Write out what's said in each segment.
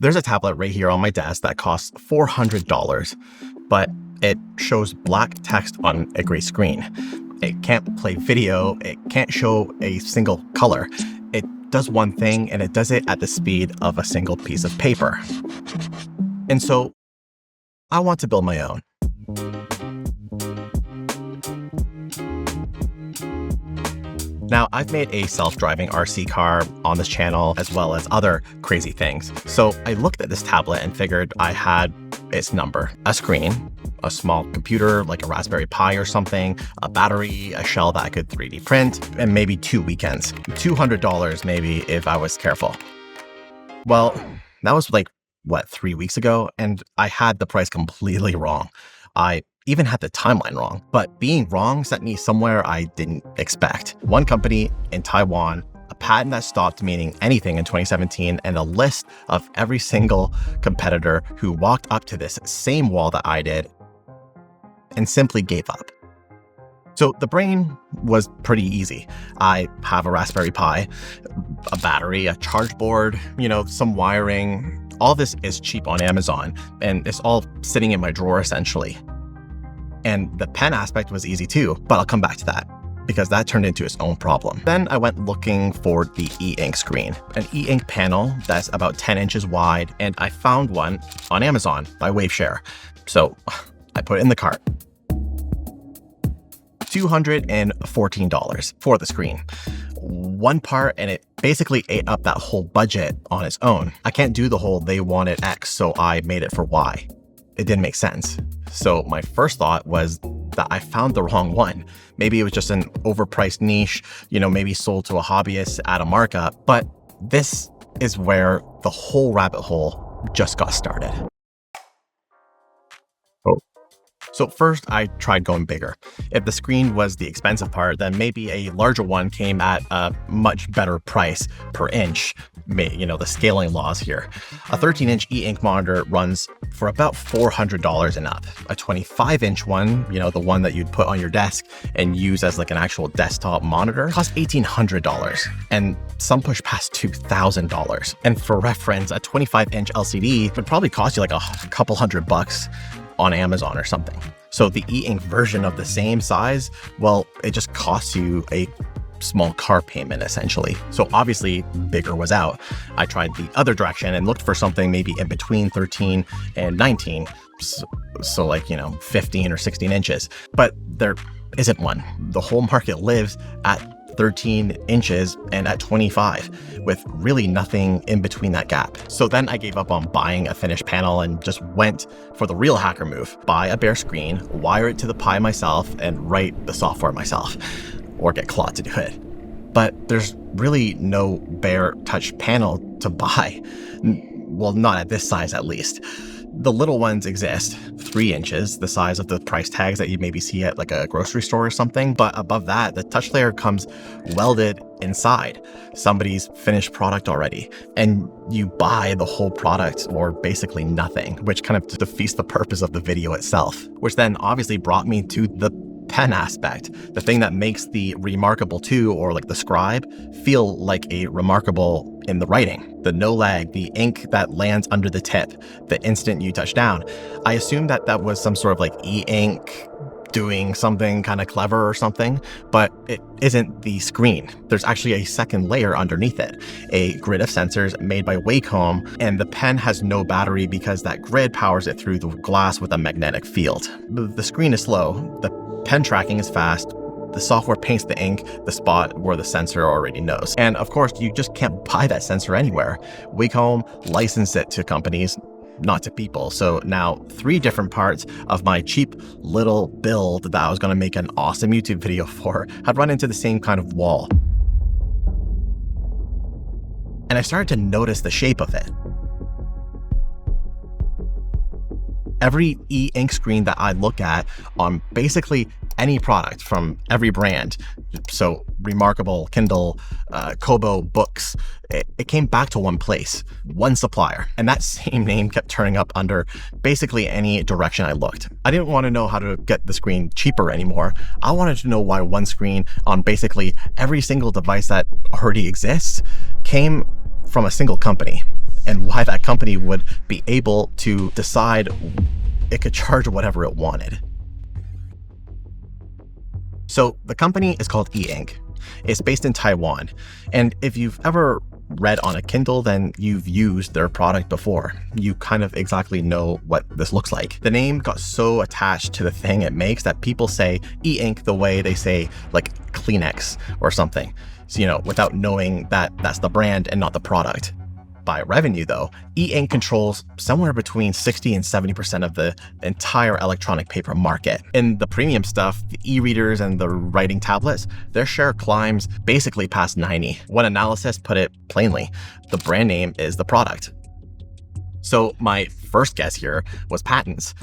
There's a tablet right here on my desk that costs $400, but it shows black text on a gray screen. It can't play video. It can't show a single color. It does one thing, and it does it at the speed of a single piece of paper. And so I want to build my own. Now, I've made a self-driving RC car on this channel, as well as other crazy things. So I looked at this tablet and figured I had its number: a screen, a small computer like a Raspberry Pi or something, a battery, a shell that I could 3D print, and maybe 2 weekends. $200 maybe if I was careful. Well, that was like, 3 weeks ago? And I had the price completely wrong. I even had the timeline wrong, but being wrong sent me somewhere I didn't expect. One company in Taiwan, a patent that stopped meaning anything in 2017, and a list of every single competitor who walked up to this same wall that I did and simply gave up. So the brain was pretty easy. I have a Raspberry Pi, a battery, a charge board, some wiring. All this is cheap on Amazon, and it's all sitting in my drawer essentially. And the pen aspect was easy too, but I'll come back to that because that turned into its own problem. Then I went looking for the e-ink screen, an e-ink panel that's about 10 inches wide, and I found one on Amazon by Waveshare. So I put it in the cart. $214 for the screen. One part, and it basically ate up that whole budget on its own. I can't do the whole they wanted X, so I made it for Y. It didn't make sense. So my first thought was that I found the wrong one. Maybe it was just an overpriced niche, maybe sold to a hobbyist at a markup. But this is where the whole rabbit hole just got started. So first, I tried going bigger. If the screen was the expensive part, then maybe a larger one came at a much better price per inch. The scaling laws here. A 13-inch e-ink monitor runs for about $400 and up. A 25-inch one, the one that you'd put on your desk and use as like an actual desktop monitor, costs $1,800, and some push past $2,000. And for reference, a 25-inch LCD would probably cost you like a couple $100 on Amazon or something. So the e-ink version of the same size, well, it just costs you a small car payment essentially. So obviously bigger was out. I tried the other direction and looked for something maybe in between 13 and 19. So like, 15 or 16 inches, but there isn't one. The whole market lives at 13 inches and at 25, with really nothing in between that gap. So then I gave up on buying a finished panel and just went for the real hacker move. Buy a bare screen, wire it to the Pi myself, and write the software myself, or get Claude to do it. But there's really no bare touch panel to buy. Well, not at this size at least. The little ones exist, 3 inches, the size of the price tags that you maybe see at like a grocery store or something. But above that, the touch layer comes welded inside somebody's finished product already. And you buy the whole product or basically nothing, which kind of defeats the purpose of the video itself, which then obviously brought me to the pen aspect, the thing that makes the Remarkable 2 or like the Scribe feel like a Remarkable in the writing. The no lag, the ink that lands under the tip, the instant you touch down. I assumed that that was some sort of like e-ink doing something kind of clever or something, but it isn't the screen. There's actually a second layer underneath it, a grid of sensors made by Wacom, and the pen has no battery because that grid powers it through the glass with a magnetic field. The screen is slow, the pen tracking is fast, the software paints the ink the spot where the sensor already knows. And of course, you just can't buy that sensor anywhere. Wacom licensed it to companies, not to people. So now 3 different parts of my cheap little build that I was going to make an awesome YouTube video for had run into the same kind of wall. And I started to notice the shape of it. Every e-ink screen that I look at on basically any product from every brand, so Remarkable, Kindle, Kobo, books, it came back to one place, one supplier. And that same name kept turning up under basically any direction I looked. I didn't want to know how to get the screen cheaper anymore. I wanted to know why one screen on basically every single device that already exists came from a single company. and why that company would be able to decide it could charge whatever it wanted. So the company is called E-Ink. It's based in Taiwan. And if you've ever read on a Kindle, then you've used their product before. You kind of exactly know what this looks like. The name got so attached to the thing it makes that people say E-Ink the way they say like Kleenex or something. So, without knowing that that's the brand and not the product. By revenue though, E-Ink controls somewhere between 60 and 70% of the entire electronic paper market. In the premium stuff, the e-readers and the writing tablets, their share climbs basically past 90. One analysis put it plainly, the brand name is the product. So my first guess here was patents.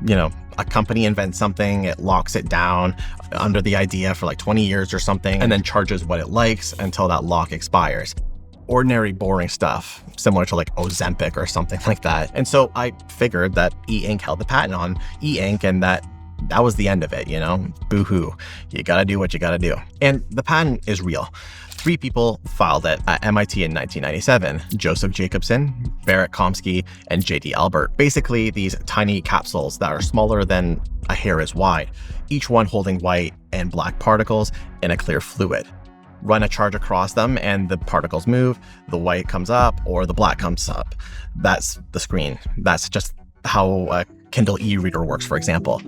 A company invents something, it locks it down under the idea for like 20 years or something, and then charges what it likes until that lock expires. Ordinary, boring stuff, similar to like Ozempic or something like that. And so I figured that E-Ink held the patent on E-Ink and that was the end of it, Boo-hoo. You gotta do what you gotta do. And the patent is real. 3 people filed it at MIT in 1997, Joseph Jacobson, Barrett Komsky, and J.D. Albert. Basically, these tiny capsules that are smaller than a hair is wide, each one holding white and black particles in a clear fluid. Run a charge across them and the particles move, the white comes up or the black comes up. That's the screen. That's just how a Kindle e-reader works, for example.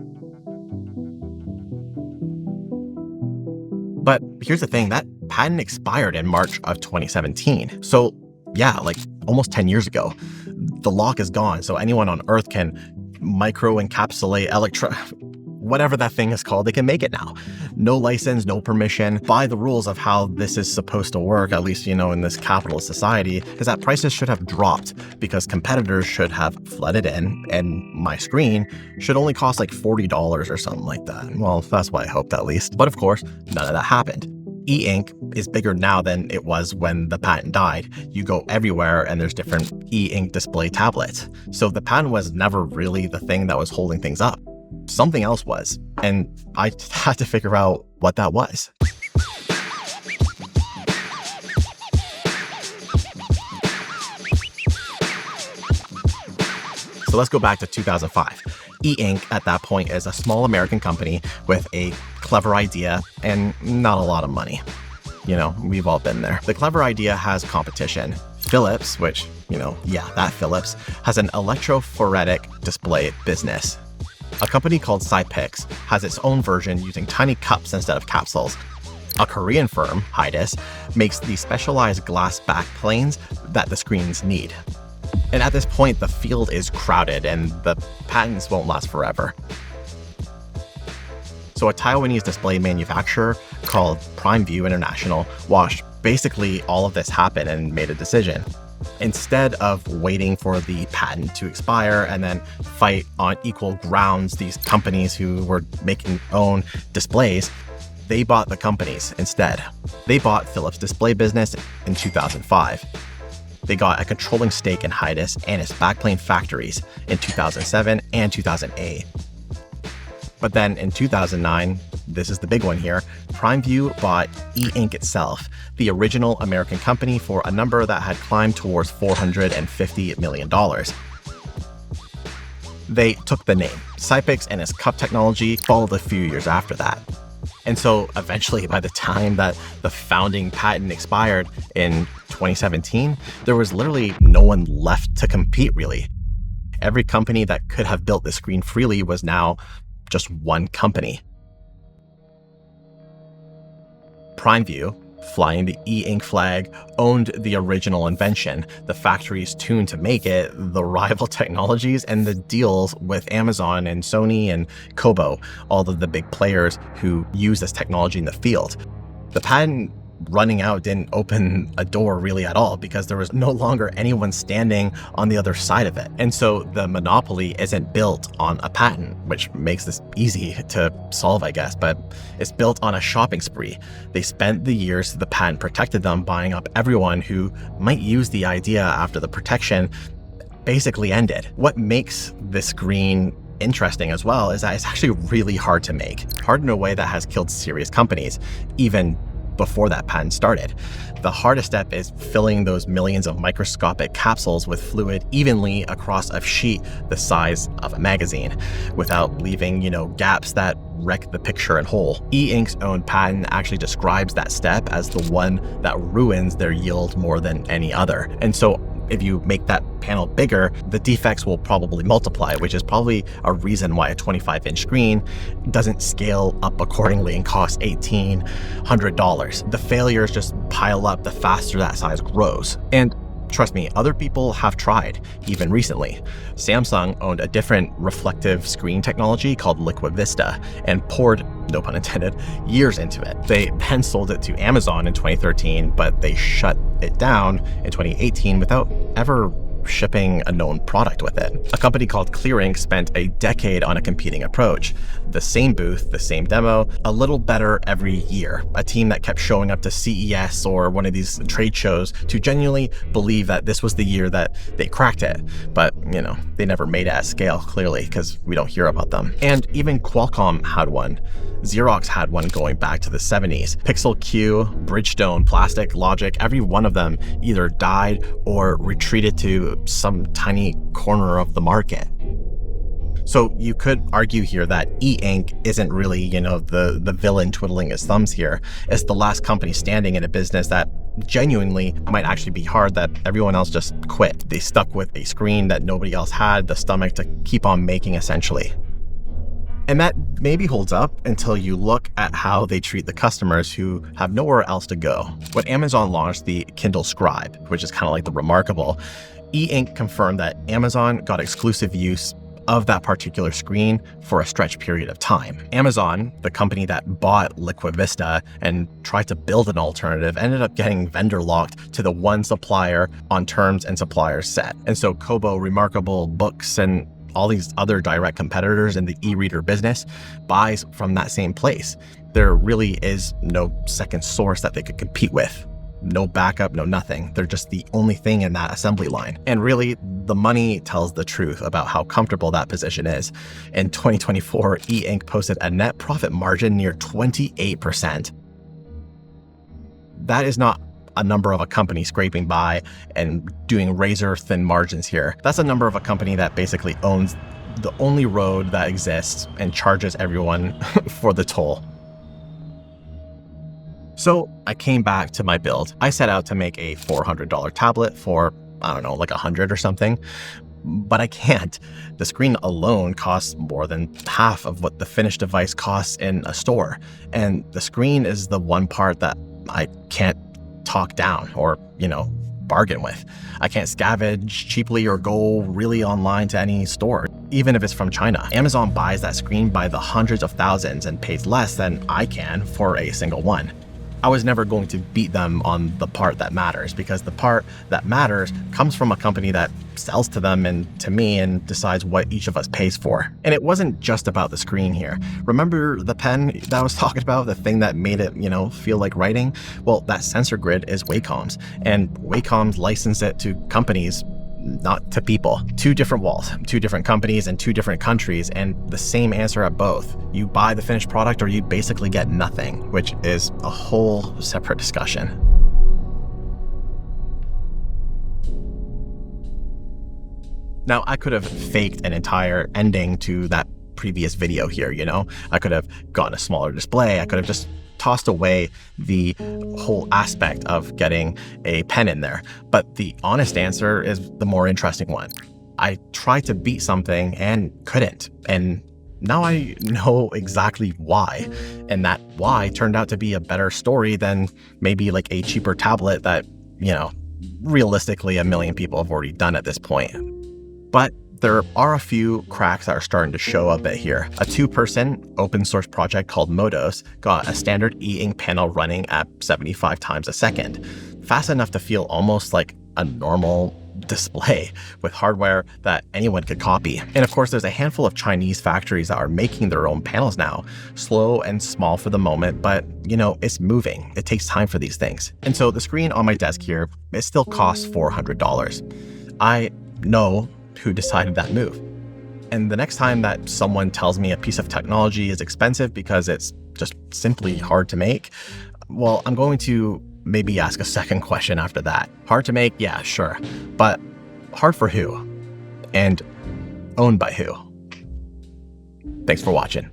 But here's the thing, that patent expired in March of 2017. So yeah, like almost 10 years ago. The lock is gone, so anyone on Earth can micro-encapsulate whatever that thing is called, they can make it now. No license, no permission, by the rules of how this is supposed to work, at least, in this capitalist society, is that prices should have dropped because competitors should have flooded in and my screen should only cost like $40 or something like that. Well, that's what I hoped at least. But of course, none of that happened. E-Ink is bigger now than it was when the patent died. You go everywhere and there's different E-Ink display tablets. So the patent was never really the thing that was holding things up. Something else was, and I had to figure out what that was. So let's go back to 2005. E-Ink at that point is a small American company with a clever idea and not a lot of money. We've all been there. The clever idea has competition. Philips, which, that Philips, has an electrophoretic display business. A company called Cypix has its own version using tiny cups instead of capsules. A Korean firm, Hydis, makes the specialized glass backplanes that the screens need. And at this point, the field is crowded and the patents won't last forever. So a Taiwanese display manufacturer called PrimeView International watched basically all of this happen and made a decision. Instead of waiting for the patent to expire and then fight on equal grounds these companies who were making own displays, they bought the companies instead. They bought Philips' display business in 2005. They got a controlling stake in Hydis and its backplane factories in 2007 and 2008. But then in 2009, this is the big one here, PrimeView bought E-Ink itself, the original American company, for a number that had climbed towards $450 million. They took the name. Cypix and its cup technology followed a few years after that. And so eventually, by the time that the founding patent expired in 2017, there was literally no one left to compete, really. Every company that could have built the screen freely was now just one company. PrimeView, flying the E-Ink flag, owned the original invention, the factories tuned to make it, the rival technologies, and the deals with Amazon and Sony and Kobo, all of the big players who use this technology in the field. The patent running out didn't open a door really at all because there was no longer anyone standing on the other side of it. And so the monopoly isn't built on a patent, which makes this easy to solve, I guess, but it's built on a shopping spree. They spent the years the patent protected them buying up everyone who might use the idea after the protection basically ended. What makes this screen interesting as well is that it's actually really hard to make, hard in a way that has killed serious companies, even before that patent started. The hardest step is filling those millions of microscopic capsules with fluid evenly across a sheet the size of a magazine without leaving, gaps that wreck the picture in whole. E-Ink's own patent actually describes that step as the one that ruins their yield more than any other. And so if you make that panel bigger, the defects will probably multiply, which is probably a reason why a 25-inch screen doesn't scale up accordingly and cost $1,800. The failures just pile up the faster that size grows. And trust me, other people have tried, even recently. Samsung owned a different reflective screen technology called Liquid Vista and poured, no pun intended, years into it. They then sold it to Amazon in 2013, but they shut it down in 2018 without ever shipping a known product with it. A company called Clearink spent a decade on a competing approach. The same booth, the same demo, a little better every year. A team that kept showing up to CES or one of these trade shows to genuinely believe that this was the year that they cracked it. But, they never made it at scale, clearly, because we don't hear about them. And even Qualcomm had one. Xerox had one going back to the 70s. Pixel Q, Bridgestone, Plastic, Logic, every one of them either died or retreated to some tiny corner of the market. So you could argue here that E-Ink isn't really, the villain twiddling his thumbs here. It's the last company standing in a business that genuinely might actually be hard that everyone else just quit. They stuck with a screen that nobody else had the stomach to keep on making, essentially. And that maybe holds up until you look at how they treat the customers who have nowhere else to go. When Amazon launched the Kindle Scribe, which is kind of like the Remarkable, E-Ink confirmed that Amazon got exclusive use of that particular screen for a stretched period of time. Amazon, the company that bought Liquid Vista and tried to build an alternative, ended up getting vendor locked to the one supplier on terms and suppliers set. And so Kobo, Remarkable, Books, and all these other direct competitors in the e-reader business buys from that same place. There really is no second source that they could compete with. No backup, no nothing. They're just the only thing in that assembly line. And really, the money tells the truth about how comfortable that position is. In 2024, E-Ink posted a net profit margin near 28%. That is not a number of a company scraping by and doing razor thin margins here. That's a number of a company that basically owns the only road that exists and charges everyone for the toll. So I came back to my build. I set out to make a $400 tablet for, like $100 or something, but I can't. The screen alone costs more than half of what the finished device costs in a store. And the screen is the one part that I can't talk down or, bargain with. I can't scavenge cheaply or go really online to any store, even if it's from China. Amazon buys that screen by the hundreds of thousands and pays less than I can for a single one. I was never going to beat them on the part that matters, because the part that matters comes from a company that sells to them and to me and decides what each of us pays for. And it wasn't just about the screen here. Remember the pen that I was talking about, the thing that made it, feel like writing? Well, that sensor grid is Wacom's, and Wacom's licensed it to companies, not to people. Two different walls, two different companies and two different countries, and the same answer at both. You buy the finished product or you basically get nothing, which is a whole separate discussion. Now, I could have faked an entire ending to that previous video here, I could have gotten a smaller display. I could have just tossed away the whole aspect of getting a pen in there. But the honest answer is the more interesting one. I tried to beat something and couldn't. And now I know exactly why. And that why turned out to be a better story than maybe like a cheaper tablet that, realistically a million people have already done at this point. But there are a few cracks that are starting to show a bit here. A 2-person open source project called Modos got a standard E-Ink panel running at 75 times a second, fast enough to feel almost like a normal display with hardware that anyone could copy. And of course, there's a handful of Chinese factories that are making their own panels now. Slow and small for the moment, but it's moving. It takes time for these things. And so the screen on my desk here, it still costs $400. I know who decided that move. And the next time that someone tells me a piece of technology is expensive because it's just simply hard to make, Well, I'm going to maybe ask a second question after that. Hard to make? Yeah, sure. But hard for who? And owned by who? Thanks for watching.